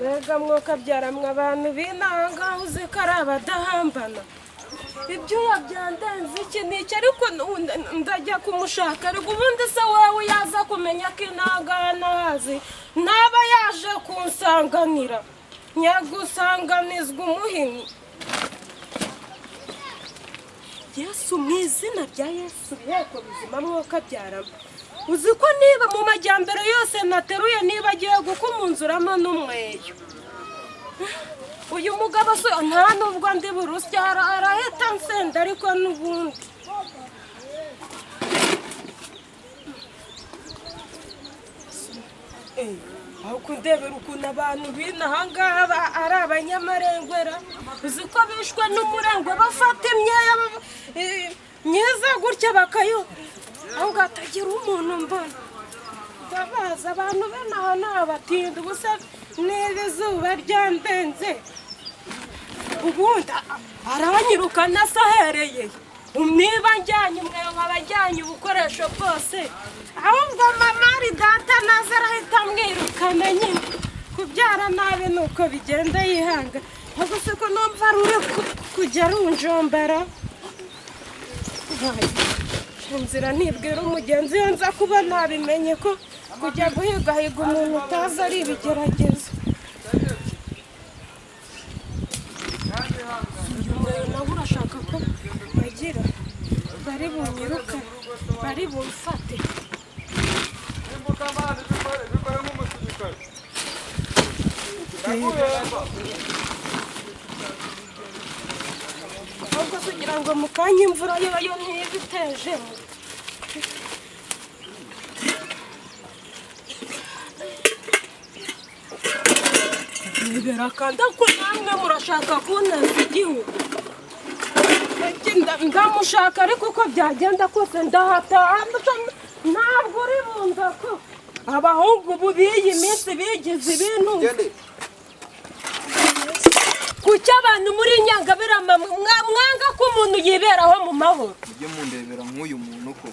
Mbega mwokabyaramwe abantu binanga uzi ko ari abadahambana. Ibyo yabyandenze iki n'iki ariko ndajya kumushaka ariko ubundi se wewe yaza kumenya ko inangana hazi ntaba yaje kunsanganira nyagusanganizwa umuhini. Yesu mu izina rya Yesu yeko bizima mwokabyaramo. Uzi ko niba mu majyambere yose nateruye niba agiye gukumunzuramo n'umweyo. Uyu mugabo so nta nubwo ndi burusya arahita nsenda ariko n'ubundi. Aho kundebera ukuntu abantu b'inahangaha ari abanyamarengwera. Uzi ko bishwe n'umurengwe bafata imyeya myiza gutya bakayo aho gatagira umuntu mbona. Ndabaza abantu b'inaha n'abatinda ubusa niba izuba ryandenze ubundi aranyirukana asahereye niba njyanye umweyo nkabajyanye ubukoresho bwose ahubwo mama ari data naza arahita amwirukana nyine kubyara nabi nuko bigenda yihanga ahubwo se ko numva ruri kujya runjombera inzira nibwira umugenzi iyo nza kuba nabimenye ko kujya guhigahiga umuntu utazi ari ibigeragezo. Nawe urashaka ko bagira bari bunyiruka bari bumfate. Ahubwo kugira ngo mu kanya imvura yo ntibitejemo. Birakanda ko namwe murashaka kuneza igihugu. Ndamushaka ariko uko byagenda kose ndahataha ntabwo uri bumva ko abahungu ubu b'iyi minsi bigize ibintu. Kuki abantu muri Nyangabirama mwanga ko umuntu yiberaho mu mahoro? Mujye mundebera nk'uyu muntu ko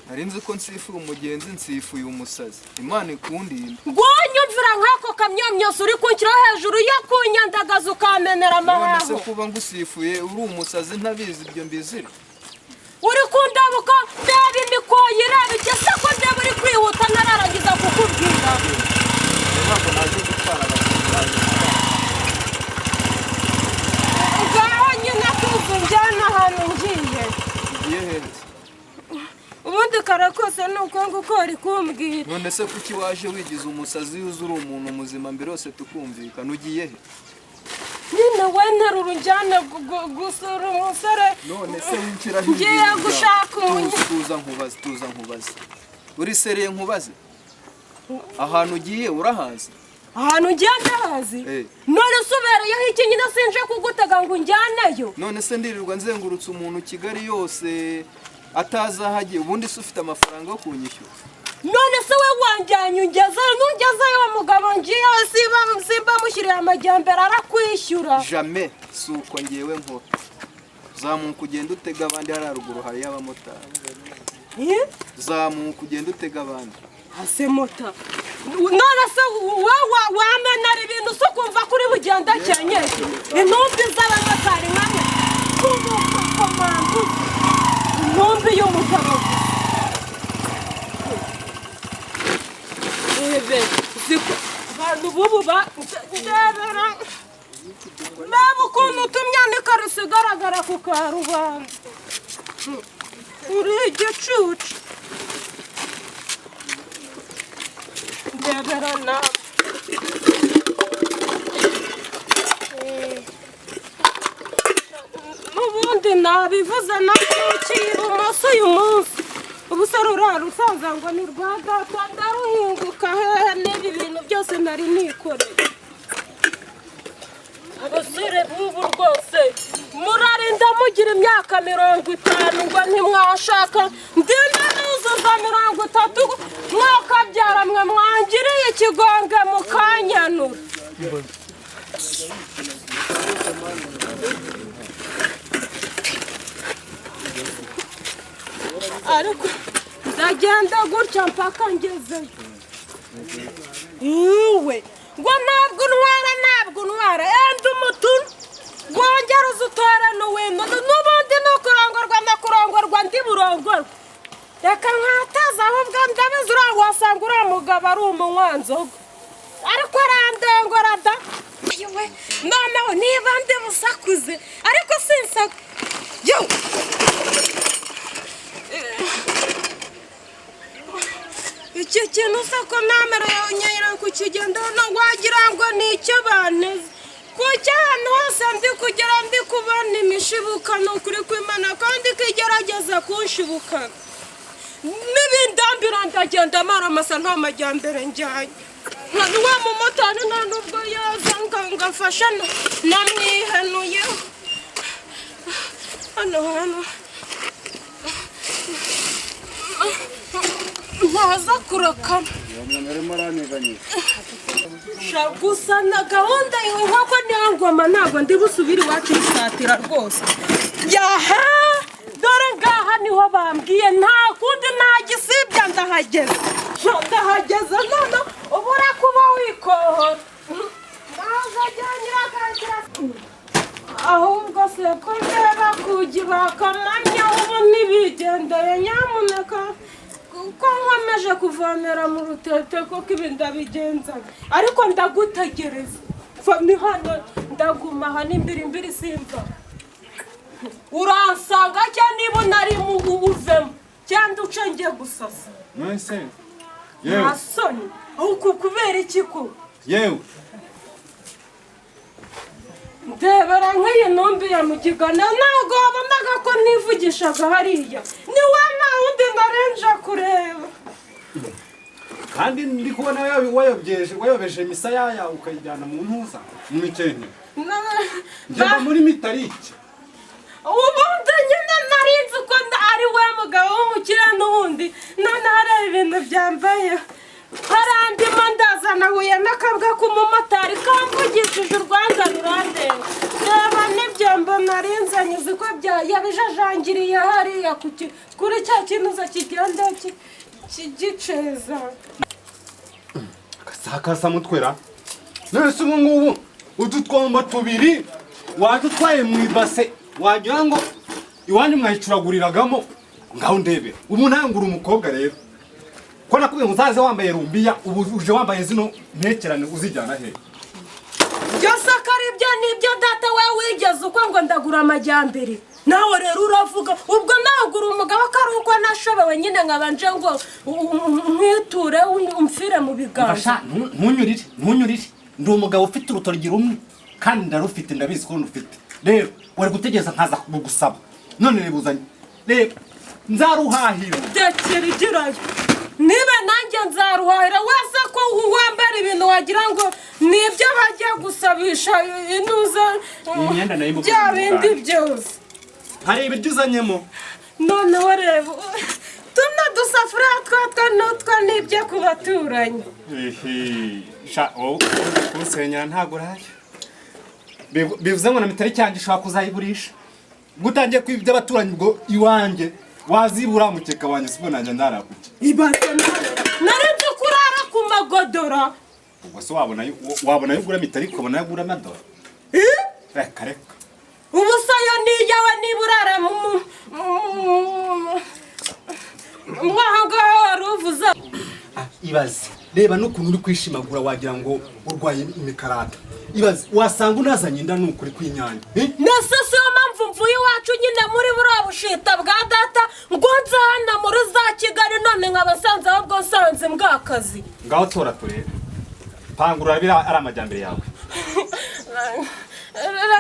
narinzi ko nsifuye umugenzi nsifuye umusazi Imana ikundinde. Gwonyumvira nkako kamyamyose uri kunshyiraho hejuru yo kunyandagaza ukamenera amahaho. None se kuba ngusifuye uri umusazi ntabizi ibyo mbizira. Uri kundabuka bebe imikoyi ireba igese ko ndeba uri kwihuta nararangiza kukubwira. Ntabwo naje gutwara abagenzi. Ngaho nyine tuzi njyana ahantu ngiye. Ugiye hereza. Ubundi kare kose nuko nguko uri kumbwira. None se kuki waje wigize umusazi uzura umuntu muzima mbere yose tukumvikana ugiye he? Nyine wentera urujyane gusura umusore. None se winkira hirya. Ngiye gushaka tuza nkubaze. Uri seriye nkubaze? Ahantu ugiye urahazi? Ahantu ugiye ndahazi? None subereyeho iki nyine sinje kugutega ngo njyaneyo. None se ndirirwa nzengurutse umuntu Kigali yose atazahagiye ubundi se ufite amafaranga yo kunyishyura. None se we wanjyanye ungezeyo mugabo ngiye simba mushyiriye amajyambere arakwishyura. Jamais si uko ngewe nkora. Zamuka ugenda utega abandi hari haruguru hari y'abamotari. Zamuka ugenda utega abandi. Hase mota. None se wamenera ibintu so kumva kuri bugenda cyenye. Intumbi z'abamotari nkamwe. Komando. Intumbi y'umugabo. Ziko abantu bubu ndebera nabo ukuntu utumyanika rusigaragara ku karubanda uri igicucu ndebera nawe n'ubundi nabivuze nakiye ibumoso uyu munsi ubusore urarusaza ngo ni rwa data ndaruhinguka hehe n'ibi bintu byose nari nikoreye. Abasore bubu rwose murarinda mugira imyaka 50 ngo ntimwashaka ndinde nuzuza 30 mwakabyara mwe mwangiriye ikigonge mukanyanura. Ariko ndagenda gutya mpaka ngezeyo. Iwe ngo ntabwo ntwara enda umutunu wongera uzutore n'uwino n'ubundi no kurongorwa ndi burongorwa reka nkataza ahubwo ndabizi uriya wasanga uriya mugabo ari umunywanzoga ariko arandengora da noneho niba ndi busakuze ariko sinsaga yo iki kintu se ko namereye nyayira ku kigendo wagira ngo ni icyo baneze kuki ahantu hose ndi kugera ndi kubona imishibukano kuri kw'Imana kandi kigerageza kunshibukana n'ibindambira ndagenda mara amasa nta majyambere njyanye wa mumotari nta nubwo yaza ngafasha namwihenuyeho hano ntaza kurakama gusa na gahunda nk'uko niyo ngoma ntabwo ndi busubire iwacu isatira rwose yaha dore ngaha niho bambwiye nta kundi nta gisibya ndahageze none ubura kuba wikohora ntabwo ajyanyira akagira ahubwo se ko ndeba kugi bakamanya ubu ntibigendeye nyamuneka ko nkomeje kuvomera mu rutete koko ibi ndabigenzaga ariko ndagutegereza ni hano ndaguma aha n'imbirimbiri simva uransanga cyangwa niba unari mu uvemo cyangwa uce ngiye gusasa nta soni ahubwo kubera iki ko yewe ndebera nk'iyi ntumbi ya mugigana ntabwo wabonaga ko nivugishaga hariya ni we nta wundi narenje kureba kandi ndi kubona wayobeje imisaya yawe ukayijyana mu ntuza mu mikenke ngenda muri mitarike ubundi nyine narinzi ko ari we mugabo w'umukire n'ubundi none hareba ibintu byambaye harandimo ndazanahuye n'akabwa k'umumotari kamvugishije urwanda rurandenga reba n'ibyo mbona arinzanye uzi ko yabijajangiriye hariya kuri cya kintu kigenda kigiceza akasa mutwera none se ubu ngubu utu twombo tubiri wadutwaye mu ibase wagira ngo iwanyu mwayicuraguriragamo ngaho ndebera ubu ntangura umukobwa rero ko nakubwiye ngo uzaze wambaye rumbiya ubu uje wambaye zino mpekerane uzijyana he byose ko ari byo nibyo data we wigeze uko ngo ndagura amajyambere nawe rero uravuga ubwo nagura umugabo ko ari uko nashobewe nyine nkabanje ngo mwiture umfire mu biganza ntunyurire ndi umugabo ufite urutoryi rumwe kandi ndarufite ndabizi ko ndufite rero wari gutegereza nkaza kugusaba none rebuzanye reba nzaruhahira tekera igirayo niba nanjye nzaruhahira wese ko wambara ibintu wagira ngo nibyo bajya gusabisha inuza bya bindi byose hari ibiryo uzanyemo noneho reba tuno dusafuriya twatwo n'utwo nibyo ku baturanyi kusenyera ntabwo uraye bivuze ngo na mitari cyanjye ushobora kuzayigurisha ubwo utangiye kwiba iby'abaturanyi ubwo iwanjye wazibura mukeka wanjye sibwo nanjye ndarakuke ibaze narenze kurara ku magodora ubwo se wabona yo ugura mitari ukabona yo ugura amadora reka ubu sayo niyawe niba urara mwahangaho wari uvuze ibaze reba n'ukuntu uri kwishimagura wagira ngo urwaye imikarata ibaze wasanga unazanye inda n'ukuri kw'inyanya nese siyo mpamvu mvuye iwacu nyine muri buriya bushita bwa data ngo nzahana muri za Kigali none nkabasanze ahubwo nsanze mbwakazi ngaho tora turebe pangura bira ari amajyambere yawe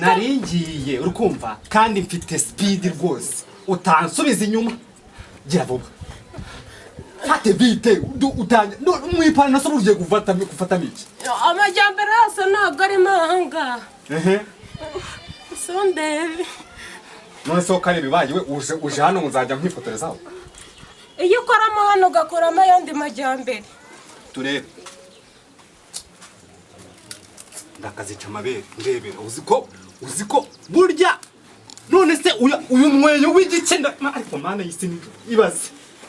naringiye urukumva kandi mfite speed rwose utansubiza inyuma gira vuba fate vite utanye mwipana naso ugiye gufata miki amajyambere yose ntabwo ari mahanga sondebe none so kare bibaye we uje hano nzajya nkwifotorezaho iyo ukoramo hano ugakoramo ayandi majyambere turebe ndakazica amabere ndebera uziko burya none se uyu mweyo w'igikenda ariko mana yisi ibaze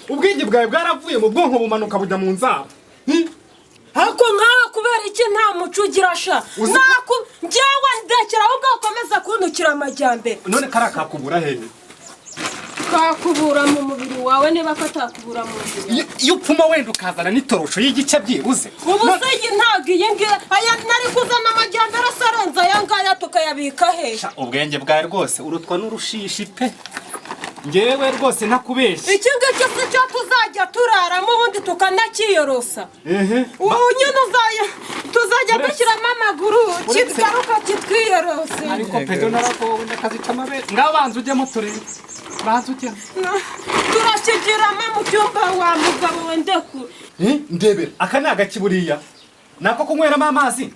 ubwenge bwawe bwaravuye mu bwonko bumanuka bujya mu nzara ariko nkawe kubera iki nta muco ugira sha njyewe ndekera ahubwo ukomeza kuntukira amajyambere. None kara kakubura hehe? Kakubura mu mubiri wawe niba katakubura mu mubiri. Iyo upfuma wenda ukazana n'itorosho y'igice byibuze. Ubu se ntabwo iyi ngiyi aya nari kuzana amajyambere asarenze aya ngaya tukayabika he? Ubwenge bwawe rwose urutwa n'urushishi pe. Ngewe rwose ntakubeshye. Iki ngiki si cyo tuzajya turaramo ubundi tukanakiyorosa. Ubu nyine tuzajya dushyiramo amaguru kigaruka kitwiyorose. Ariko pedo naragowe ndakazica amabere. Ngaho banza ujyemo turebe. Banza ujyemo. Turashyigiramo mu cyumba wa mugabo we ndeku. Ndebera aka ni agaki buriya? Nako kunyweramo amazi?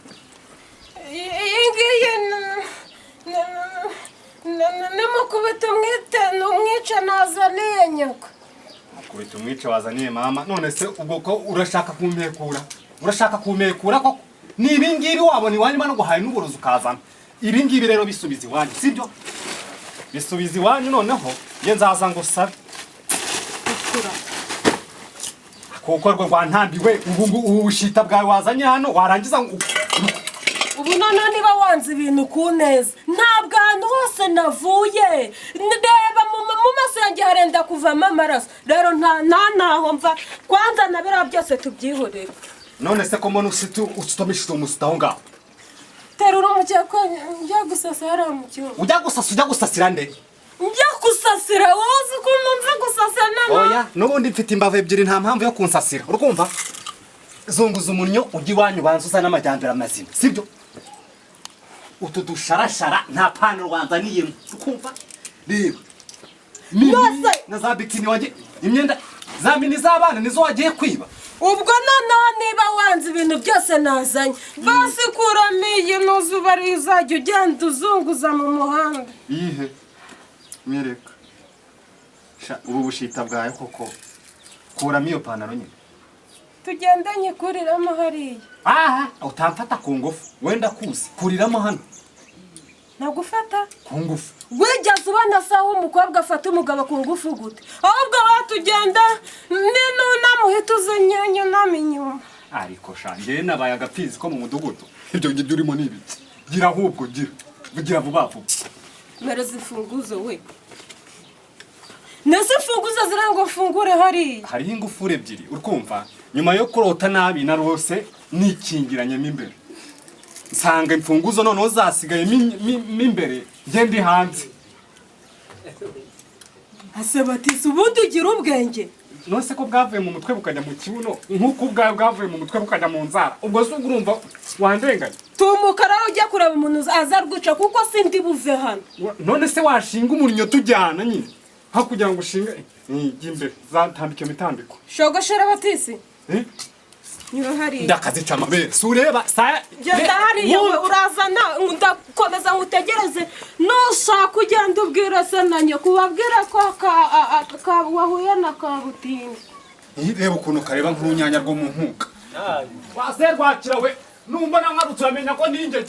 Iyi ngiyi nimukubita umwice nazaniye nyoko. Mukubita umwice wazaniye mama. None se ubwo ko urashaka kumpekura? Urashaka kumpekura koko? Ni ibingibi wabona iwanyu no guhaye n'uburozi ukazana. Ibingibi rero bisubiza iwanyu, sibyo? Bisubiza iwanyu noneho ye nzaza ngo sabe. Kuko rwo rwantambiwe ubu bushita bwawe wazanye hano warangiza ubu none niba wanze ibintu ku neza ntabwo ahantu hose navuye ndeba mu maso yanjye harenda kuvamo amaraso rero ntaho mva kwanza na biriya byose tubyihorere. None se ko mbona usitomishije umusita aho ngaho? Terura umukeko njya gusasira mu cyumba. Ujya gusasira nde? Njya gusasira wowe uzi ko nzi gusasira nama. Oya n'ubundi mfite imbavu ebyiri nta mpamvu yo kunsasira urumva? Zunguza umunyo ujya iwanyu banza uzana amajyambere amazima sibyo? Utu dusharashara nta pano rwanzaniyemo ukumva? Reba na za bikini wagiye imyenda za mini z'abana nizo wagiye kwiba. Ubwo noneho niba wanze ibintu byose nazanye basi kuramo iyi nuzuba rizajya ugenda uzunguza mu muhanda. Iyihe mwereka ubu bushita bwawe koko kuramo iyo panaro nyine tugenda nyikuriramo hariya. Utamfata ku ngufu wenda kuzi kuriramo hano. Nagufata ku ngufu? wigeze ubona sawa umukobwa afata umugabo ku ngufu gute? Ahubwo watugenda namuhita uzenyenye naminyuma. Ariko shange nabaye agapfizi ko mu mudugudu. Ibyo ngibyo urimo n'ibiki? Gira ahubwo gira vuba vuba. Mereza imfunguzo we. Nese imfunguzo zirango fungure hariya. Hariho ingufure ebyiri urkumva? Nyuma yo kurota nabi narose nikingiranyemo imbere. Nsanga imfunguzo noneho zasigaye imbere ndi hanze. Asebatisi ubundi ugira ubwenge. Nose ko bwavuye mu mutwe bukajya mu kibuno nkuko bwavuye mu mutwe bukajya mu nzara. Ubwo se urumva wandenganya? Tumuka rero ujya kureba umuntu azarguca kuko sindi buve hano. None se washinga umurinyo tujyana nyine hakugira ngo ushinga imbere zatambike mitambiko. Shogoshera batisi. Nyiro hari. Ndakazica amabere. Sureba saya. Genda hari yewe urazana ndakomeza ngutegereze nushaka ugenda ubwira se nanyo kubabwira ko wahuye na kabutindi. Reba ukuntu kareba nk'urunyanya rwo mu nkuka. Waserwakira we numva namwarutse amenya ko ninjye.